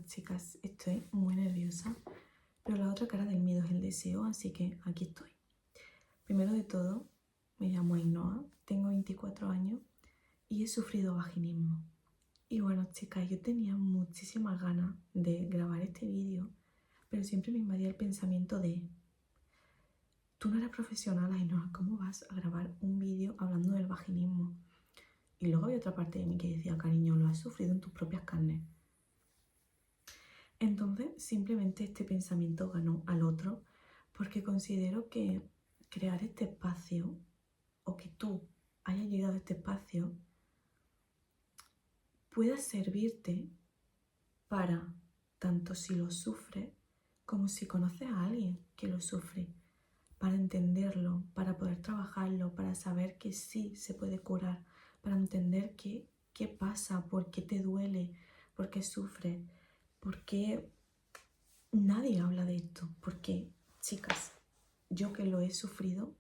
chicas, estoy muy nerviosa, pero la otra cara del miedo es el deseo, así que aquí estoy. Primero de todo, me llamo Ainhoa, tengo 24 años y he sufrido vaginismo. Y bueno, chicas, yo tenía muchísimas ganas de grabar este vídeo, pero siempre me invadía el pensamiento de: tú no eres profesional, Ainhoa, ¿cómo vas a grabar un vídeo hablando del vaginismo? Y luego había otra parte de mí que decía: cariño, lo has sufrido en tus propias carnes. Entonces simplemente este pensamiento ganó al otro, porque considero que crear este espacio, o que tú hayas llegado a este espacio, pueda servirte para, tanto si lo sufres como si conoces a alguien que lo sufre, para entenderlo, para poder trabajarlo, para saber que sí se puede curar, para entender qué pasa, por qué te duele, por qué sufres, por qué nadie habla de esto. Porque, chicas, yo que lo he sufrido,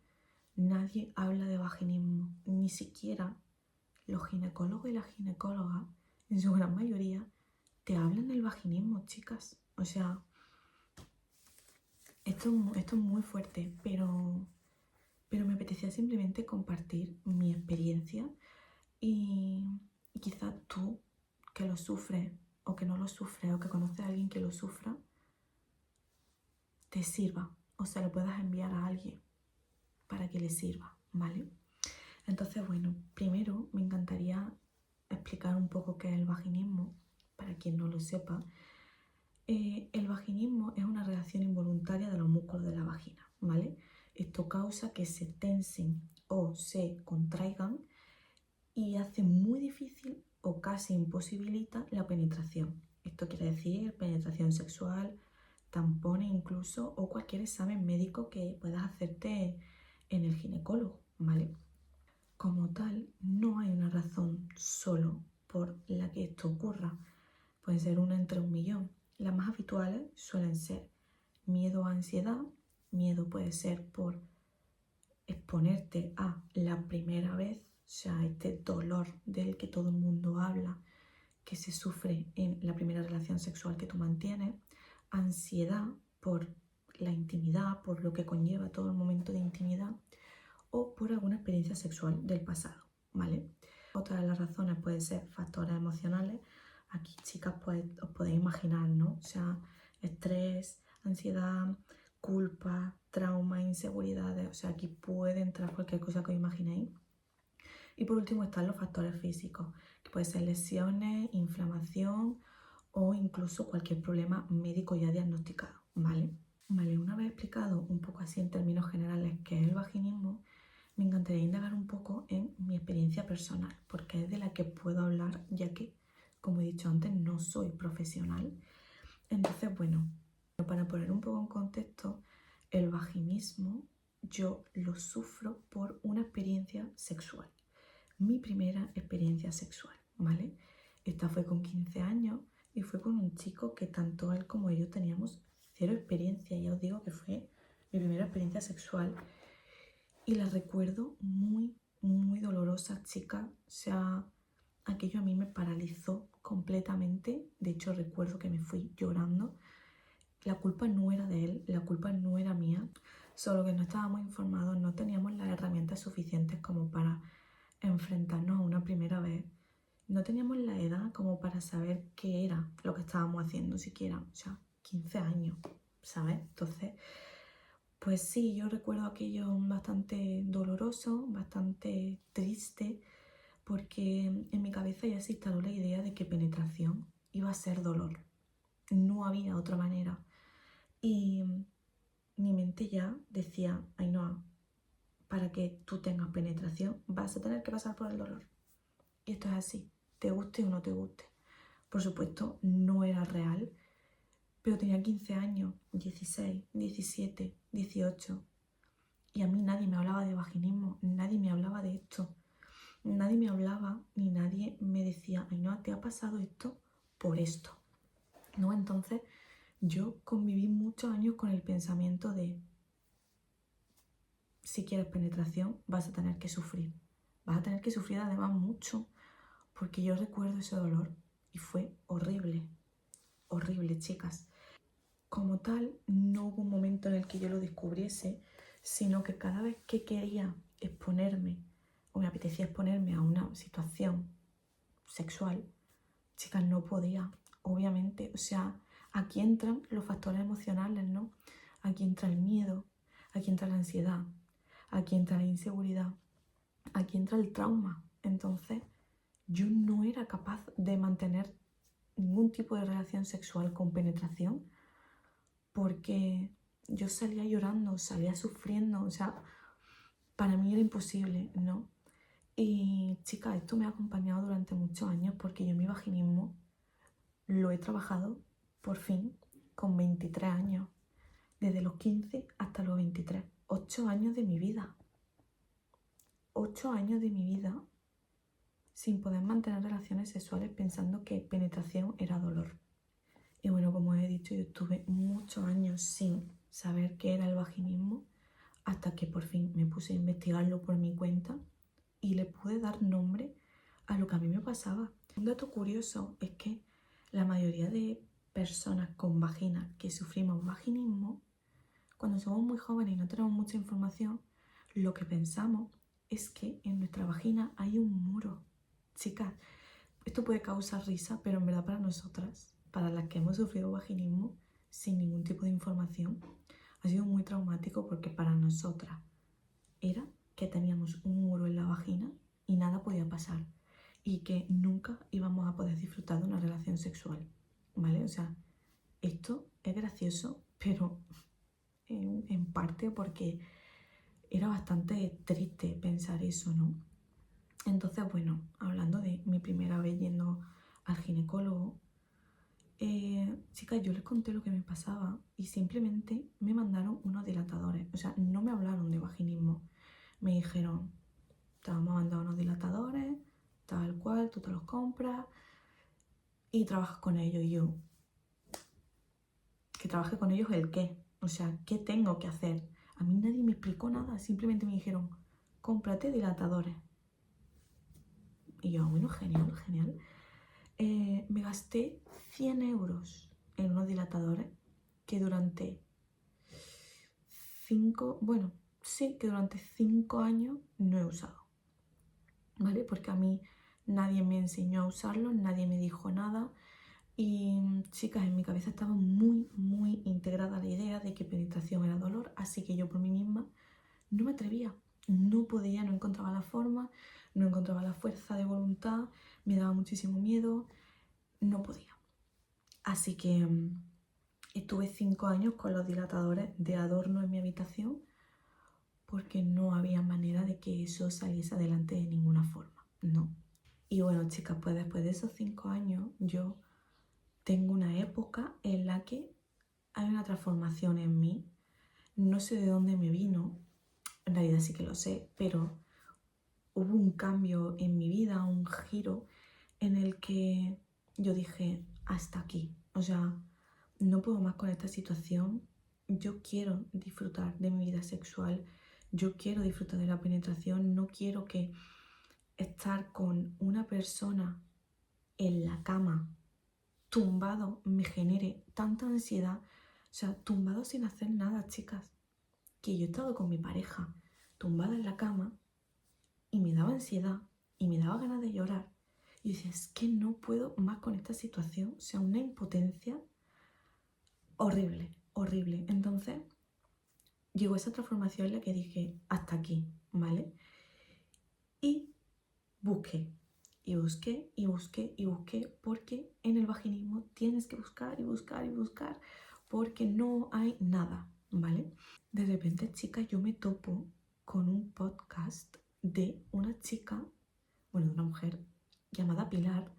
nadie habla de vaginismo, ni siquiera los ginecólogos y las ginecólogas, en su gran mayoría, te hablan del vaginismo, chicas. O sea, esto es muy fuerte, pero me apetecía simplemente compartir mi experiencia y quizás tú, que lo sufres o que no lo sufres o que conoces a alguien que lo sufra, te sirva o se lo puedas enviar a alguien para que le sirva, ¿vale? Entonces, bueno, primero me encantaría explicar un poco qué es el vaginismo, para quien no lo sepa. El vaginismo es una reacción involuntaria de los músculos de la vagina, ¿vale? Esto causa que se tensen o se contraigan y hace muy difícil o casi imposibilita la penetración. Esto quiere decir penetración sexual, tampones incluso, o cualquier examen médico que puedas hacerte en el ginecólogo, ¿vale? Como tal, no hay una razón solo por la que esto ocurra. Puede ser una entre 1.000.000. Las más habituales suelen ser miedo o ansiedad. Miedo puede ser por exponerte a la primera vez, o sea, este dolor del que todo el mundo habla, que se sufre en la primera relación sexual que tú mantienes. Ansiedad por la intimidad, por lo que conlleva todo el momento de intimidad, o por alguna experiencia sexual del pasado, ¿vale? Otra de las razones pueden ser factores emocionales. Aquí, chicas, pues os podéis imaginar, ¿no? O sea, estrés, ansiedad, culpa, trauma, inseguridades. O sea, aquí puede entrar cualquier cosa que os imaginéis. Y por último están los factores físicos, que pueden ser lesiones, inflamación o incluso cualquier problema médico ya diagnosticado, ¿vale? Vale, una vez explicado un poco así en términos generales qué es el vaginismo, me encantaría indagar un poco en mi experiencia personal, porque es de la que puedo hablar, ya que, como he dicho antes, no soy profesional. Entonces, bueno, para poner un poco en contexto, el vaginismo yo lo sufro por una experiencia sexual. Mi primera experiencia sexual, ¿vale? Esta fue con 15 años y fue con un chico que tanto él como yo teníamos cero experiencia. Ya os digo que fue mi primera experiencia sexual y la recuerdo muy, muy dolorosa, chica. O sea, aquello a mí me paralizó completamente. De hecho, recuerdo que me fui llorando. La culpa no era de él, la culpa no era mía, solo que no estábamos informados, no teníamos las herramientas suficientes como para enfrentarnos a una primera vez. No teníamos la edad como para saber qué era lo que estábamos haciendo siquiera. O sea, 15 años, ¿sabes? Entonces, pues sí, yo recuerdo aquello bastante doloroso, bastante triste, porque en mi cabeza ya se instaló la idea de que penetración iba a ser dolor. No había otra manera. Y mi mente ya decía: Ainhoa, para que tú tengas penetración vas a tener que pasar por el dolor. Y esto es así, te guste o no te guste. Por supuesto, no era real, pero tenía 15 años, 16, 17, 18. Y a mí nadie me hablaba de vaginismo, nadie me hablaba de esto. Nadie me hablaba ni nadie me decía: Ainhoa, ¿te ha pasado esto por esto? ¿No? Entonces yo conviví muchos años con el pensamiento de: si quieres penetración vas a tener que sufrir. Vas a tener que sufrir además mucho, porque yo recuerdo ese dolor y fue horrible, horrible, chicas. Como tal, no hubo un momento en el que yo lo descubriese, sino que cada vez que quería exponerme o me apetecía exponerme a una situación sexual, chicas, no podía, obviamente. O sea, aquí entran los factores emocionales, ¿no? Aquí entra el miedo, aquí entra la ansiedad, aquí entra la inseguridad, aquí entra el trauma. Entonces, yo no era capaz de mantener ningún tipo de relación sexual con penetración porque yo salía llorando, salía sufriendo, o sea, para mí era imposible, ¿no? Y chica, esto me ha acompañado durante muchos años porque yo mi vaginismo lo he trabajado por fin con 23 años, desde los 15 hasta los 23, 8 años de mi vida, 8 años de mi vida sin poder mantener relaciones sexuales pensando que penetración era dolor. Y bueno, como he dicho, yo estuve muchos años sin saber qué era el vaginismo hasta que por fin me puse a investigarlo por mi cuenta y le pude dar nombre a lo que a mí me pasaba. Un dato curioso es que la mayoría de personas con vagina que sufrimos vaginismo, cuando somos muy jóvenes y no tenemos mucha información, lo que pensamos es que en nuestra vagina hay un muro. Chicas, esto puede causar risa, pero en verdad para nosotras, para las que hemos sufrido vaginismo sin ningún tipo de información, ha sido muy traumático porque para nosotras era que teníamos un muro en la vagina y nada podía pasar y que nunca íbamos a poder disfrutar de una relación sexual, ¿vale? O sea, esto es gracioso, pero en parte porque era bastante triste pensar eso, ¿no? Entonces, bueno, hablando de mi primera vez yendo al ginecólogo, chicas, yo les conté lo que me pasaba y simplemente me mandaron unos dilatadores. O sea, no me hablaron de vaginismo. Me dijeron, te vamos a mandar unos dilatadores, tal cual, tú te los compras y trabajas con ellos. Y yo, ¿que trabaje con ellos el qué? O sea, ¿qué tengo que hacer? A mí nadie me explicó nada, simplemente me dijeron, cómprate dilatadores. Y yo, bueno, genial, genial. Me gasté 100 euros en unos dilatadores que durante 5 años no he usado, ¿vale? Porque a mí nadie me enseñó a usarlos, nadie me dijo nada y, chicas, en mi cabeza estaba muy, muy integrada la idea de que penetración era dolor, así que yo por mí misma no me atrevía, no podía, no encontraba la forma, no encontraba la fuerza de voluntad, me daba muchísimo miedo, no podía. Así que estuve 5 años con los dilatadores de adorno en mi habitación porque no había manera de que eso saliese adelante de ninguna forma, no. Y bueno, chicas, pues después de esos 5 años yo tengo una época en la que hay una transformación en mí. No sé de dónde me vino, en realidad sí que lo sé, pero hubo un cambio en mi vida, un giro en el que yo dije, hasta aquí. O sea, no puedo más con esta situación. Yo quiero disfrutar de mi vida sexual. Yo quiero disfrutar de la penetración. No quiero que estar con una persona en la cama, tumbado, me genere tanta ansiedad. O sea, tumbado sin hacer nada, chicas. Que yo he estado con mi pareja tumbada en la cama y me daba ansiedad y me daba ganas de llorar. Y decía, es que no puedo más con esta situación. O sea, una impotencia horrible, horrible. Entonces, llegó esa transformación en la que dije, hasta aquí, ¿vale? Y busqué, y busqué, y busqué, y busqué, porque en el vaginismo tienes que buscar y buscar y buscar, porque no hay nada, ¿vale? De repente, chicas, yo me topo con un podcast de una chica, bueno, de una mujer llamada Pilar,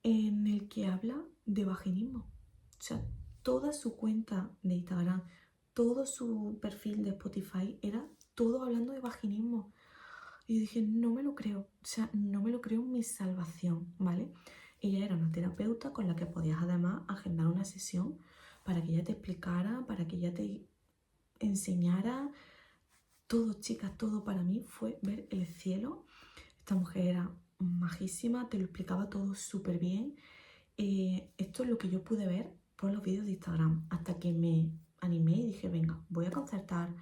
en el que habla de vaginismo. O sea, toda su cuenta de Instagram, todo su perfil de Spotify era todo hablando de vaginismo. Y dije, no me lo creo, o sea, no me lo creo mi salvación, ¿vale? Ella era una terapeuta con la que podías además agendar una sesión para que ella te explicara, para que ella te enseñara. Todo, chicas, todo para mí fue ver el cielo. Esta mujer era majísima, te lo explicaba todo súper bien. Esto es lo que yo pude ver por los vídeos de Instagram, hasta que me animé y dije, venga, voy a concertar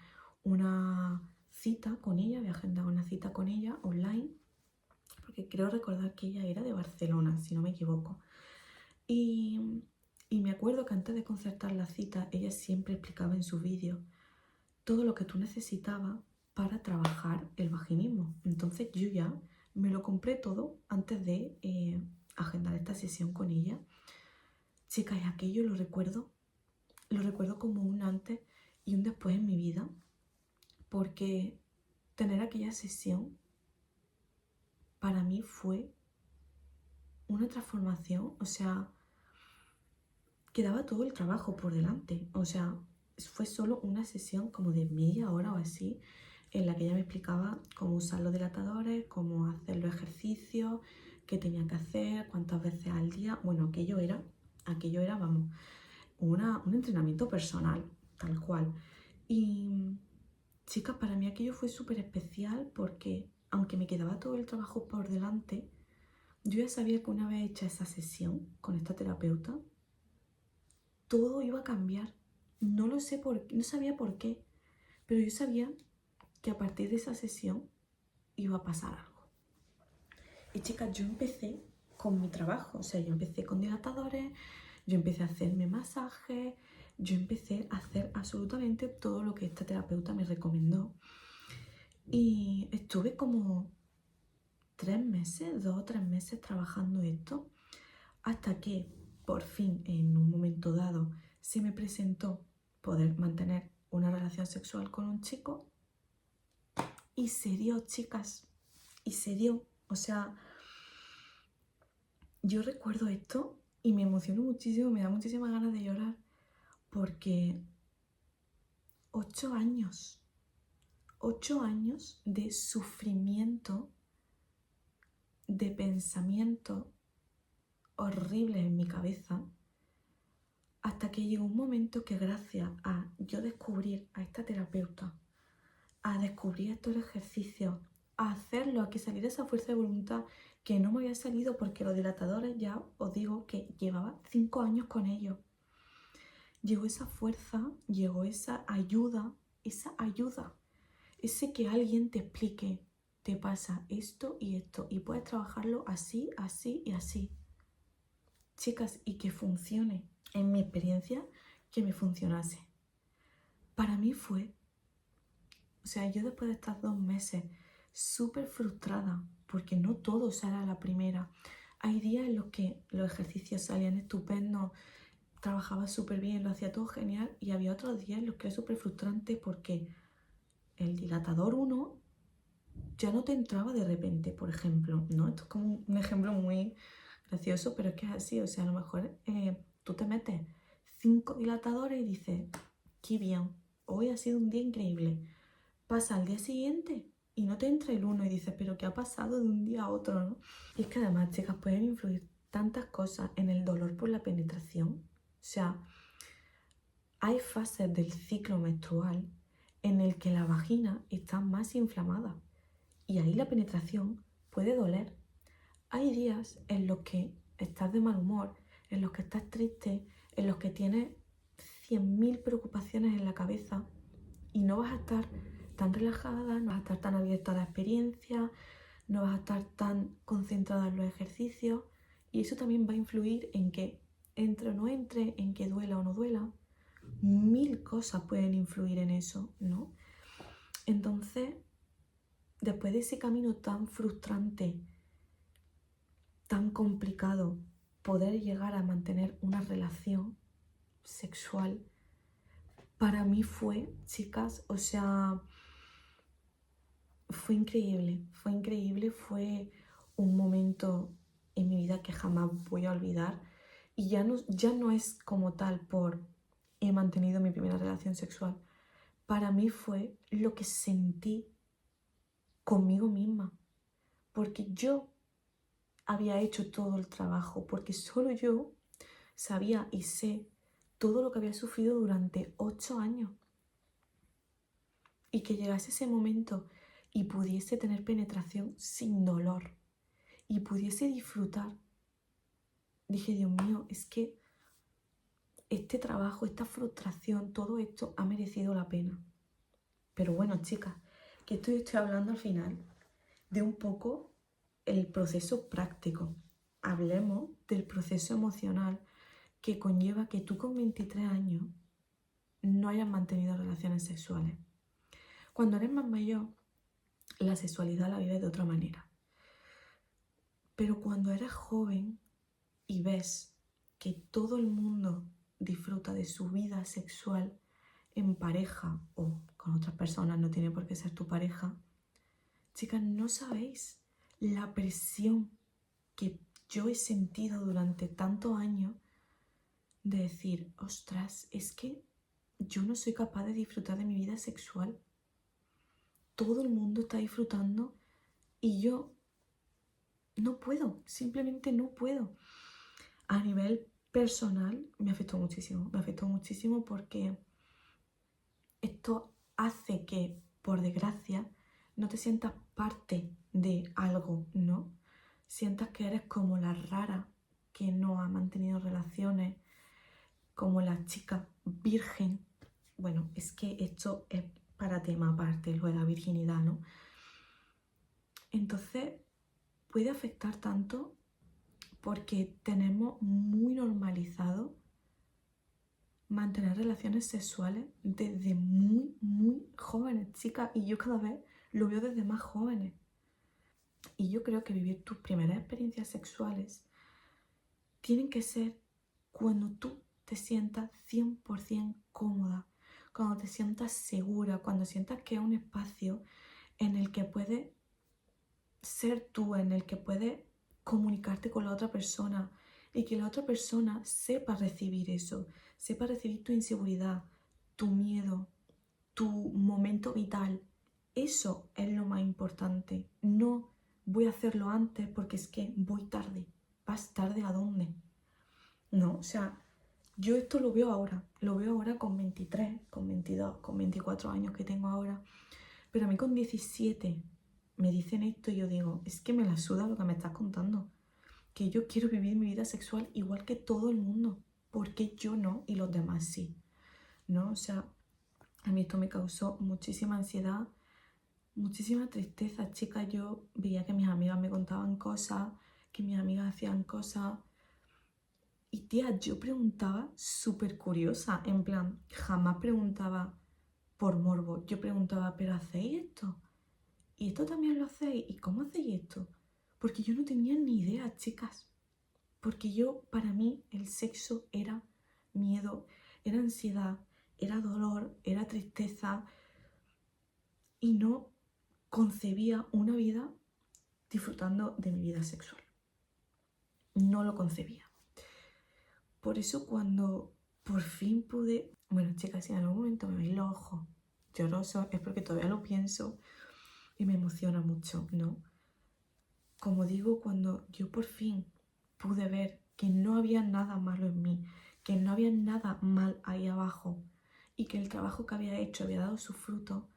una cita con ella, voy a agendar una cita con ella online, porque creo recordar que ella era de Barcelona, si no me equivoco. Y me acuerdo que antes de concertar la cita, ella siempre explicaba en sus vídeos todo lo que tú necesitabas para trabajar el vaginismo. Entonces yo ya me lo compré todo antes de agendar esta sesión con ella. Chicas, y aquello lo recuerdo como un antes y un después en mi vida, porque tener aquella sesión para mí fue una transformación, o sea, quedaba todo el trabajo por delante, o sea, fue solo una sesión como de media hora o así, en la que ella me explicaba cómo usar los dilatadores, cómo hacer los ejercicios, qué tenía que hacer, cuántas veces al día. Bueno, aquello era, vamos, un entrenamiento personal, tal cual. Y, chicas, para mí aquello fue súper especial porque, aunque me quedaba todo el trabajo por delante, yo ya sabía que una vez hecha esa sesión con esta terapeuta, todo iba a cambiar. No lo sé no sabía por qué, pero yo sabía que a partir de esa sesión iba a pasar algo. Y chicas, yo empecé con mi trabajo, o sea, yo empecé con dilatadores, yo empecé a hacerme masajes, yo empecé a hacer absolutamente todo lo que esta terapeuta me recomendó. Y estuve como 3 meses, 2 o 3 meses trabajando esto, hasta que por fin, en un momento dado, se me presentó poder mantener una relación sexual con un chico. Y se dio, chicas, y se dio. O sea, yo recuerdo esto y me emociono muchísimo, me da muchísimas ganas de llorar, porque 8 años, 8 años de sufrimiento, de pensamientos horribles en mi cabeza, hasta que llegó un momento que, gracias a yo descubrir a esta terapeuta, a descubrir estos ejercicios, a hacerlo, a que saliera esa fuerza de voluntad que no me había salido, porque los dilatadores, ya os digo que llevaba 5 años con ellos. Llegó esa fuerza, llegó esa ayuda, ese que alguien te explique, te pasa esto y esto, y puedes trabajarlo así, así y así. Chicas, y que funcione. En mi experiencia, que me funcionase. Para mí fue, o sea, yo después de estar 2 meses súper frustrada, porque no todo sale a la primera. Hay días en los que los ejercicios salían estupendos, trabajaba súper bien, lo hacía todo genial, y había otros días en los que era súper frustrante porque el dilatador 1 ya no te entraba de repente, por ejemplo, ¿no? Esto es como un ejemplo muy gracioso, pero es que es así. O sea, a lo mejor tú te metes 5 dilatadores y dices, qué bien, hoy ha sido un día increíble. Pasa al día siguiente y no te entra el 1 y dices, pero ¿qué ha pasado de un día a otro, no? Y es que además, chicas, pueden influir tantas cosas en el dolor por la penetración. O sea, hay fases del ciclo menstrual en el que la vagina está más inflamada y ahí la penetración puede doler. Hay días en los que estás de mal humor, en los que estás triste, en los que tienes 100.000 preocupaciones en la cabeza y no vas a estar tan relajada, no vas a estar tan abierta a la experiencia, no vas a estar tan concentrada en los ejercicios, y eso también va a influir en que entre o no entre, en que duela o no duela. 1000 cosas pueden influir en eso, ¿no? Entonces, después de ese camino tan frustrante, tan complicado, poder llegar a mantener una relación sexual, para mí fue, chicas, o sea, fue increíble, fue un momento en mi vida que jamás voy a olvidar. Y ya no es como tal por he mantenido mi primera relación sexual. Para mí fue lo que sentí conmigo misma, porque yo había hecho todo el trabajo, porque solo yo sabía y sé todo lo que había sufrido durante 8 años. Y que llegase ese momento y pudiese tener penetración sin dolor y pudiese disfrutar. Dije, Dios mío, es que este trabajo, esta frustración, todo esto ha merecido la pena. Pero bueno, chicas, que estoy hablando al final de un poco el proceso práctico. Hablemos del proceso emocional que conlleva que tú con 23 años no hayas mantenido relaciones sexuales. Cuando eres más mayor, la sexualidad la vives de otra manera. Pero cuando eres joven y ves que todo el mundo disfruta de su vida sexual en pareja o con otras personas, no tiene por qué ser tu pareja, chicas, no sabéis la presión que yo he sentido durante tantos años de decir, ostras, es que yo no soy capaz de disfrutar de mi vida sexual. Todo el mundo está disfrutando y yo no puedo, simplemente no puedo. A nivel personal me afectó muchísimo porque esto hace que, por desgracia, no te sientas parte de algo, ¿no? Sientas que eres como la rara que no ha mantenido relaciones, como la chica virgen. Bueno, es que esto es para tema aparte, lo de la virginidad, ¿no? Entonces, puede afectar tanto porque tenemos muy normalizado mantener relaciones sexuales desde muy jóvenes, chicas, y yo cada vez lo veo desde más jóvenes. Y yo creo que vivir tus primeras experiencias sexuales tienen que ser cuando tú te sientas 100% cómoda, cuando te sientas segura, cuando sientas que es un espacio en el que puedes ser tú, en el que puedes comunicarte con la otra persona y que la otra persona sepa recibir eso, sepa recibir tu inseguridad, tu miedo, tu momento vital. Eso es lo más importante. No voy a hacerlo antes porque es que voy tarde. ¿Vas tarde a dónde? No, o sea, yo esto lo veo ahora con 23, con 22, con 24 años que tengo ahora, pero a mí con 17 me dicen esto y yo digo, es que me la suda lo que me estás contando, que yo quiero vivir mi vida sexual igual que todo el mundo, ¿por qué yo no y los demás sí? ¿No? O sea, a mí esto me causó muchísima ansiedad, muchísima tristeza, chicas. Yo veía que mis amigas me contaban cosas, que mis amigas hacían cosas. Y tía, yo preguntaba súper curiosa, en plan, jamás preguntaba por morbo. Yo preguntaba, ¿pero hacéis esto? ¿Y esto también lo hacéis? ¿Y cómo hacéis esto? Porque yo no tenía ni idea, chicas. Porque para mí, el sexo era miedo, era ansiedad, era dolor, era tristeza. Y no concebía una vida disfrutando de mi vida sexual. No lo concebía. Por eso cuando por fin pude... Bueno, chicas, si en algún momento me veis los ojos llorosos es porque todavía lo pienso y me emociona mucho, ¿no? Como digo, cuando yo por fin pude ver que no había nada malo en mí, que no había nada mal ahí abajo y que el trabajo que había hecho había dado su fruto,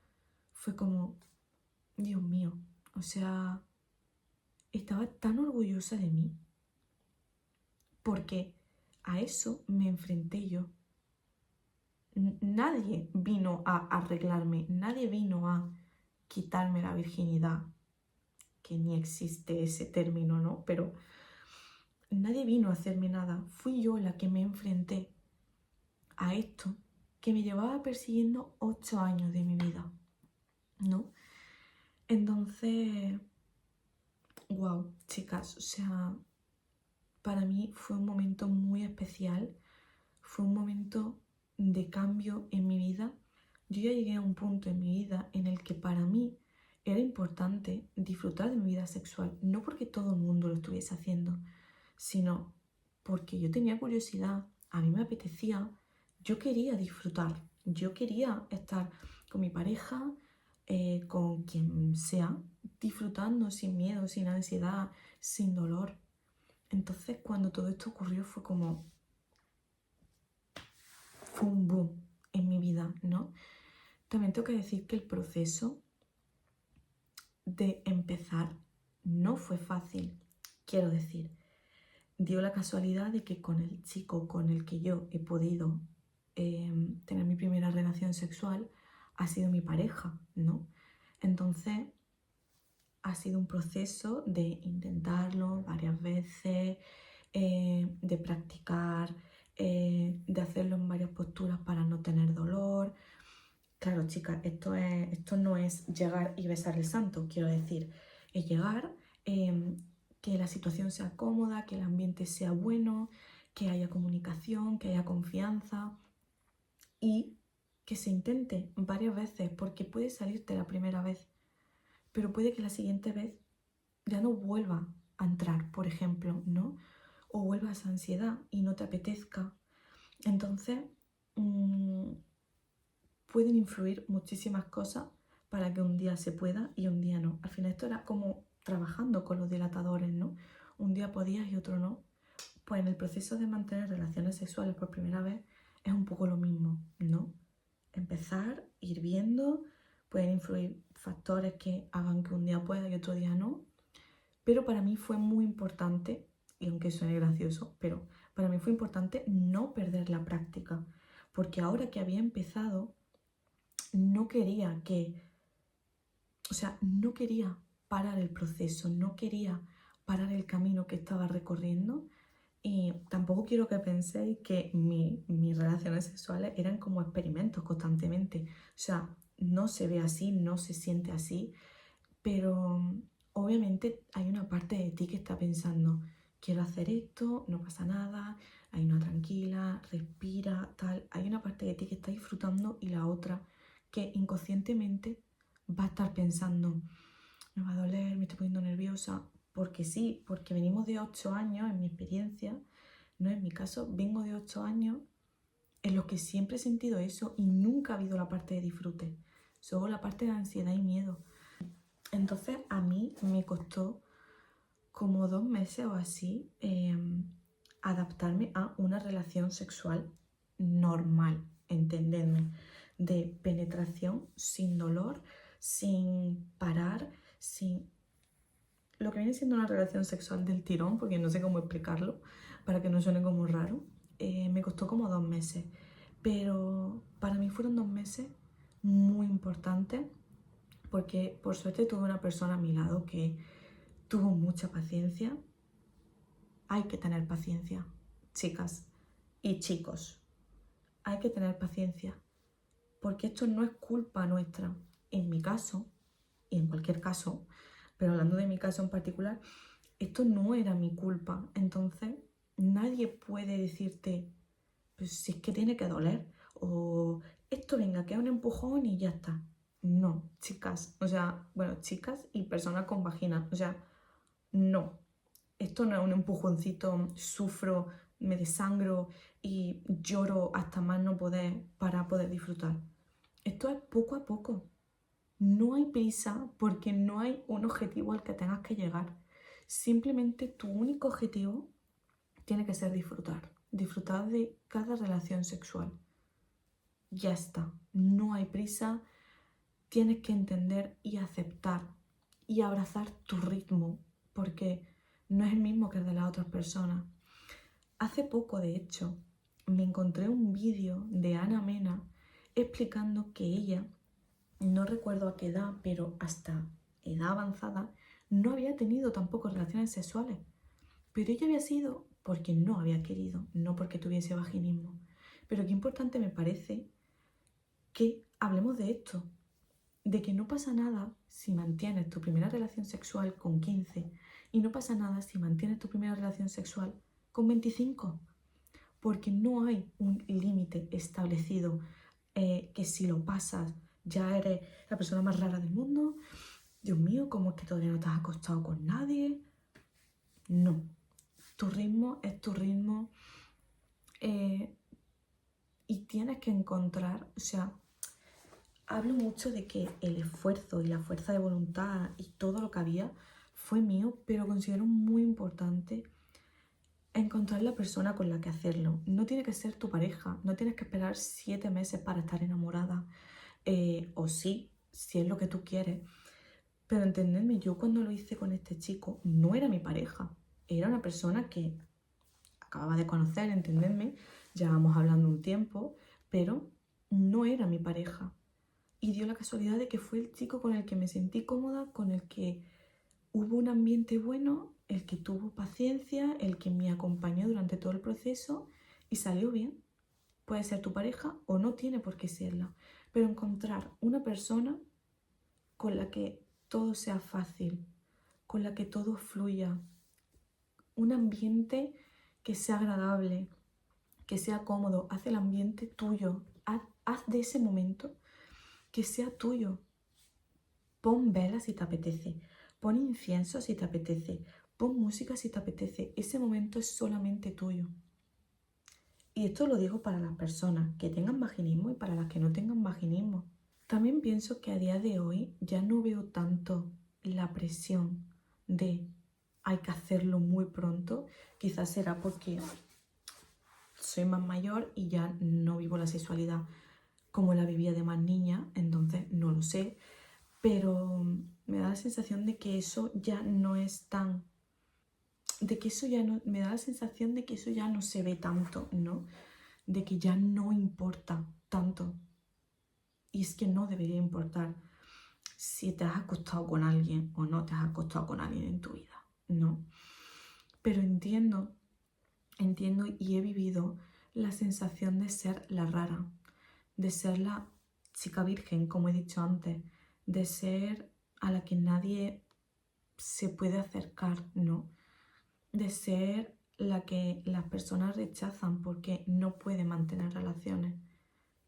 fue como, Dios mío, o sea, estaba tan orgullosa de mí porque a eso me enfrenté yo. Nadie vino a arreglarme, nadie vino a quitarme la virginidad, que ni existe ese término, ¿no? Pero nadie vino a hacerme nada, fui yo la que me enfrenté a esto que me llevaba persiguiendo 8 años de mi vida, ¿no? Entonces, wow, chicas, o sea, para mí fue un momento muy especial, fue un momento de cambio en mi vida. Yo ya llegué a un punto en mi vida en el que para mí era importante disfrutar de mi vida sexual, no porque todo el mundo lo estuviese haciendo, sino porque yo tenía curiosidad, a mí me apetecía, yo quería disfrutar, yo quería estar con mi pareja, con quien sea, disfrutando sin miedo, sin ansiedad, sin dolor. Entonces, cuando todo esto ocurrió fue un boom en mi vida, ¿no? También tengo que decir que el proceso de empezar no fue fácil. Quiero decir, dio la casualidad de que con el chico con el que yo he podido tener mi primera relación sexual ha sido mi pareja, ¿no? Entonces ha sido un proceso de intentarlo varias veces, de practicar, de hacerlo en varias posturas para no tener dolor. Claro, chicas, esto no es llegar y besar el santo, quiero decir, es llegar, que la situación sea cómoda, que el ambiente sea bueno, que haya comunicación, que haya confianza y que se intente varias veces, porque puede salirte la primera vez, pero puede que la siguiente vez ya no vuelva a entrar, por ejemplo, ¿no? O vuelva esa ansiedad y no te apetezca. Entonces, pueden influir muchísimas cosas para que un día se pueda y un día no. Al final esto era como trabajando con los dilatadores, ¿no? Un día podías y otro no. Pues en el proceso de mantener relaciones sexuales por primera vez es un poco lo mismo, ¿no? Empezar, ir viendo, pueden influir factores que hagan que un día pueda y otro día no. Pero para mí fue muy importante, y aunque suene gracioso, pero para mí fue importante no perder la práctica, porque ahora que había empezado, no quería no quería parar el proceso, no quería parar el camino que estaba recorriendo y tampoco quiero que penséis que mis relaciones sexuales eran como experimentos constantemente. O sea, no se ve así, no se siente así, pero obviamente hay una parte de ti que está pensando, quiero hacer esto, no pasa nada, hay una tranquila, respira, tal. Hay una parte de ti que está disfrutando y la otra que inconscientemente va a estar pensando, me va a doler, me estoy poniendo nerviosa, porque sí, porque venimos de 8 años, en mi experiencia, no en mi caso, vengo de 8 años en los que siempre he sentido eso y nunca ha habido la parte de disfrute, solo la parte de ansiedad y miedo. Entonces a mí me costó como 2 meses o así adaptarme a una relación sexual normal, entendedme, de penetración sin dolor, sin parar, sin lo que viene siendo una relación sexual del tirón, porque no sé cómo explicarlo para que no suene como raro. Me costó como 2 meses, pero para mí fueron 2 meses muy importantes porque por suerte tuve una persona a mi lado que tuvo mucha paciencia. Hay que tener paciencia, chicas y chicos. Hay que tener paciencia, porque esto no es culpa nuestra. En mi caso, y en cualquier caso, pero hablando de mi caso en particular, esto no era mi culpa. Entonces, nadie puede decirte, pues si es que tiene que doler, o esto venga, que es un empujón y ya está. No, chicas, o sea, bueno, chicas y personas con vagina, o sea, no. Esto no es un empujoncito, sufro, me desangro y lloro hasta más no poder para poder disfrutar. Esto es poco a poco. No hay prisa porque no hay un objetivo al que tengas que llegar. Simplemente tu único objetivo tiene que ser disfrutar. Disfrutar de cada relación sexual. Ya está. No hay prisa. Tienes que entender y aceptar y abrazar tu ritmo porque no es el mismo que el de las otras personas. Hace poco, de hecho, me encontré un vídeo de Ana Mena explicando que ella, no recuerdo a qué edad, pero hasta edad avanzada, no había tenido tampoco relaciones sexuales. Pero ella había sido porque no había querido, no porque tuviese vaginismo. Pero qué importante me parece que hablemos de esto, de que no pasa nada si mantienes tu primera relación sexual con 15 y no pasa nada si mantienes tu primera relación sexual con 25, porque no hay un límite establecido que si lo pasas ya eres la persona más rara del mundo. Dios mío, ¿cómo es que todavía no te has acostado con nadie? No, tu ritmo es tu ritmo y tienes que encontrar, o sea, hablo mucho de que el esfuerzo y la fuerza de voluntad y todo lo que había fue mío, pero considero muy importante encontrar la persona con la que hacerlo. No tiene que ser tu pareja, no tienes que esperar 7 meses para estar enamorada, o sí, si es lo que tú quieres. Pero entendedme, yo cuando lo hice con este chico no era mi pareja, era una persona que acababa de conocer, entendedme, llevábamos hablando un tiempo, pero no era mi pareja. Y dio la casualidad de que fue el chico con el que me sentí cómoda, con el que hubo un ambiente bueno, el que tuvo paciencia, el que me acompañó durante todo el proceso y salió bien. Puede ser tu pareja o no tiene por qué serla, pero encontrar una persona con la que todo sea fácil, con la que todo fluya, un ambiente que sea agradable, que sea cómodo, haz el ambiente tuyo, haz de ese momento que sea tuyo. Pon velas si te apetece, pon incienso si te apetece, pon música si te apetece, ese momento es solamente tuyo. Y esto lo digo para las personas que tengan vaginismo y para las que no tengan vaginismo. También pienso que a día de hoy ya no veo tanto la presión de hay que hacerlo muy pronto. Quizás será porque soy más mayor y ya no vivo la sexualidad como la vivía de más niña, entonces no lo sé. Pero me da la sensación de que eso ya no es tan... de que eso ya no... me da la sensación de que eso ya no se ve tanto, ¿no? De que ya no importa tanto. Y es que no debería importar si te has acostado con alguien o no te has acostado con alguien en tu vida, ¿no? Pero entiendo y he vivido la sensación de ser la rara, de ser la chica virgen, como he dicho antes, de ser a la que nadie se puede acercar, ¿no? De ser la que las personas rechazan porque no puede mantener relaciones.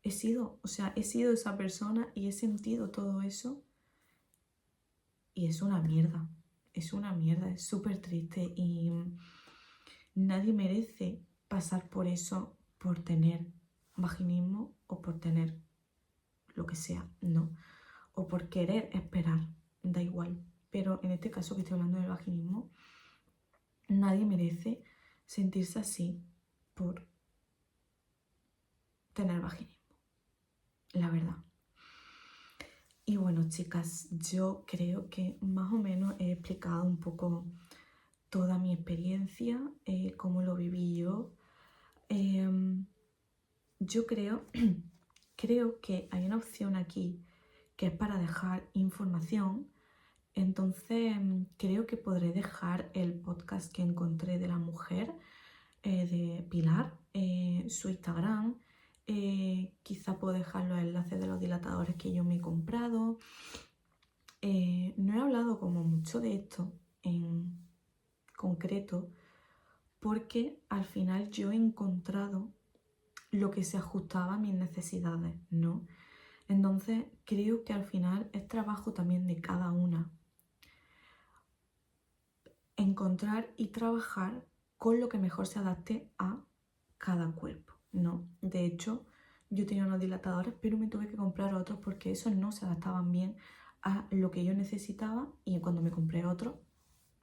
He sido esa persona y he sentido todo eso y es una mierda, es súper triste y nadie merece pasar por eso por tener vaginismo o por tener lo que sea, no, o por querer esperar, da igual. Pero en este caso que estoy hablando del vaginismo, nadie merece sentirse así por tener vaginismo, la verdad. Y bueno, chicas, yo creo que más o menos he explicado un poco toda mi experiencia, cómo lo viví yo. Yo creo que hay una opción aquí que es para dejar información. Entonces creo que podré dejar el podcast que encontré de la mujer, de Pilar, su Instagram. Quizá puedo dejar los enlaces de los dilatadores que yo me he comprado. No he hablado como mucho de esto en concreto porque al final yo he encontrado lo que se ajustaba a mis necesidades, ¿no? Entonces creo que al final es trabajo también de cada una encontrar y trabajar con lo que mejor se adapte a cada cuerpo, ¿no? De hecho, yo tenía unos dilatadores, pero me tuve que comprar otros porque esos no se adaptaban bien a lo que yo necesitaba y cuando me compré otros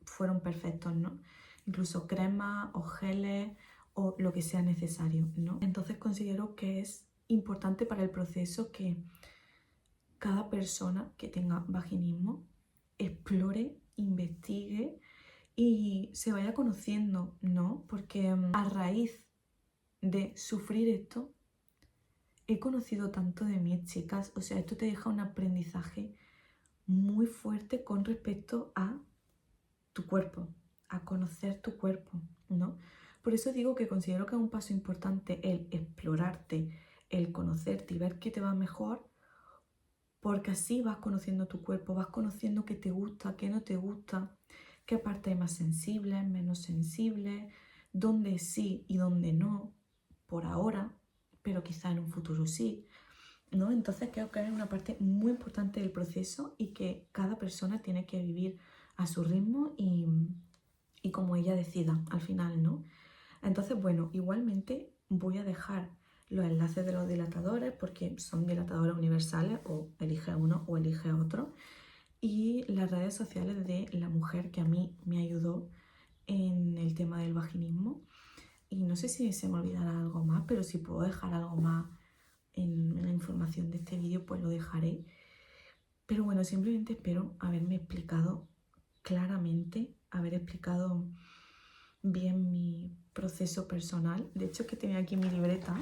fueron perfectos, ¿no? Incluso cremas o geles o lo que sea necesario, ¿no? Entonces considero que es importante para el proceso que cada persona que tenga vaginismo explore, investigue y se vaya conociendo, ¿no? Porque a raíz de sufrir esto, he conocido tanto de mí, chicas. O sea, esto te deja un aprendizaje muy fuerte con respecto a tu cuerpo, a conocer tu cuerpo, ¿no? Por eso digo que considero que es un paso importante el explorarte, el conocerte y ver qué te va mejor, porque así vas conociendo tu cuerpo, vas conociendo qué te gusta, qué no te gusta, qué parte es más sensible, menos sensible, dónde sí y dónde no, por ahora, pero quizá en un futuro sí, ¿no? Entonces creo que es una parte muy importante del proceso y que cada persona tiene que vivir a su ritmo y como ella decida al final, ¿no? Entonces, bueno, igualmente voy a dejar los enlaces de los dilatadores porque son dilatadores universales o elige uno o elige otro y las redes sociales de la mujer que a mí me ayudó en el tema del vaginismo. Y no sé si se me olvidará algo más, pero si puedo dejar algo más en la información de este vídeo, pues lo dejaré. Pero bueno, simplemente espero haberme explicado claramente, haber explicado bien mi proceso personal. De hecho, es que tenía aquí mi libreta.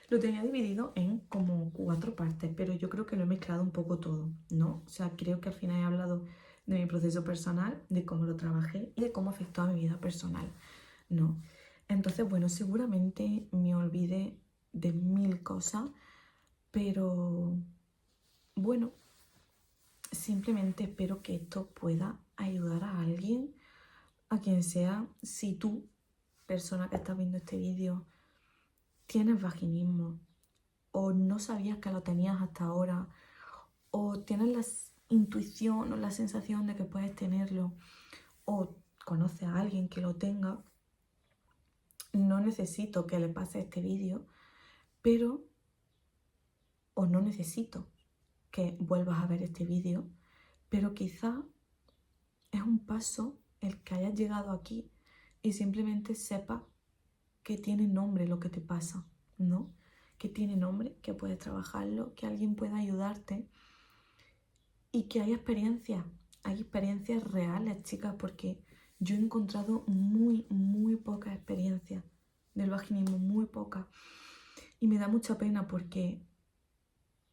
Lo tenía dividido en como 4 partes, pero yo creo que lo he mezclado un poco todo, ¿no? O sea, creo que al final he hablado de mi proceso personal, de cómo lo trabajé y de cómo afectó a mi vida personal, ¿no? Entonces, bueno, seguramente me olvide de 1000 cosas, pero bueno, simplemente espero que esto pueda ayudar a alguien, a quien sea. Si tú, persona que estás viendo este vídeo, tienes vaginismo o no sabías que lo tenías hasta ahora, o tienes la intuición o la sensación de que puedes tenerlo, o conoces a alguien que lo tenga, no necesito que le pase este vídeo, pero, o no necesito que vuelvas a ver este vídeo, pero quizá es un paso el que hayas llegado aquí y simplemente sepas que tiene nombre lo que te pasa, ¿no? Que tiene nombre, que puedes trabajarlo, que alguien pueda ayudarte y que hay experiencias reales, chicas, porque yo he encontrado muy pocas experiencias del vaginismo, muy pocas. Y me da mucha pena porque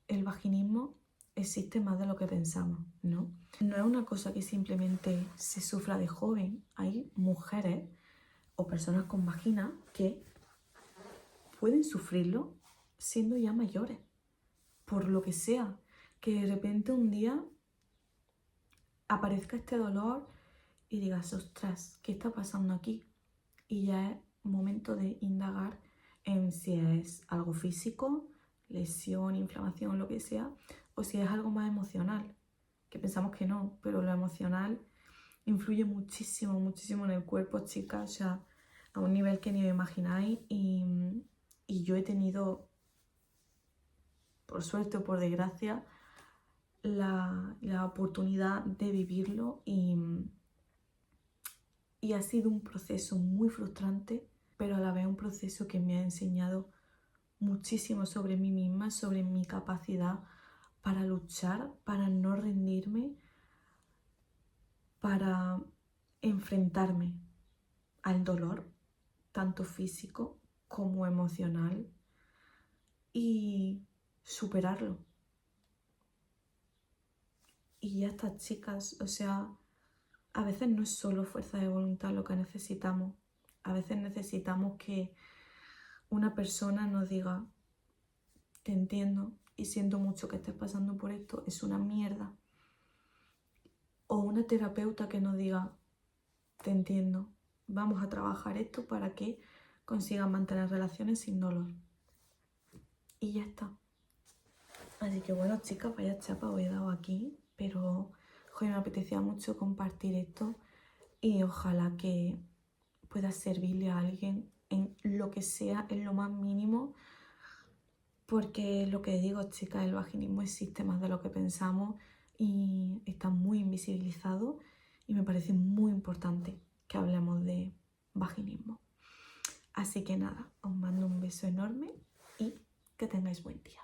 el vaginismo existe más de lo que pensamos, ¿no? No es una cosa que simplemente se sufra de joven. Hay mujeres o personas con vagina que pueden sufrirlo siendo ya mayores, por lo que sea, que de repente un día aparezca este dolor y digas, ostras, ¿qué está pasando aquí? Y ya es momento de indagar en si es algo físico, lesión, inflamación, lo que sea, o si es algo más emocional, que pensamos que no, pero lo emocional influye muchísimo en el cuerpo, chicas, o sea, a un nivel que ni os imagináis. Y yo he tenido, por suerte o por desgracia, la oportunidad de vivirlo y ha sido un proceso muy frustrante, pero a la vez un proceso que me ha enseñado muchísimo sobre mí misma, sobre mi capacidad para luchar, para no rendirme, para enfrentarme al dolor, tanto físico como emocional, y superarlo. Y ya está, chicas, o sea, a veces no es solo fuerza de voluntad lo que necesitamos. A veces necesitamos que una persona nos diga, te entiendo y siento mucho que estés pasando por esto, es una mierda. O una terapeuta que nos diga, te entiendo, vamos a trabajar esto para que consigas mantener relaciones sin dolor. Y ya está. Así que bueno, chicas, vaya chapa os he dado aquí, pero joder, me apetecía mucho compartir esto y ojalá que pueda servirle a alguien en lo que sea, en lo más mínimo, porque lo que digo, chicas, el vaginismo existe más de lo que pensamos y está muy invisibilizado y me parece muy importante que hablemos de vaginismo. Así que nada, os mando un beso enorme y que tengáis buen día.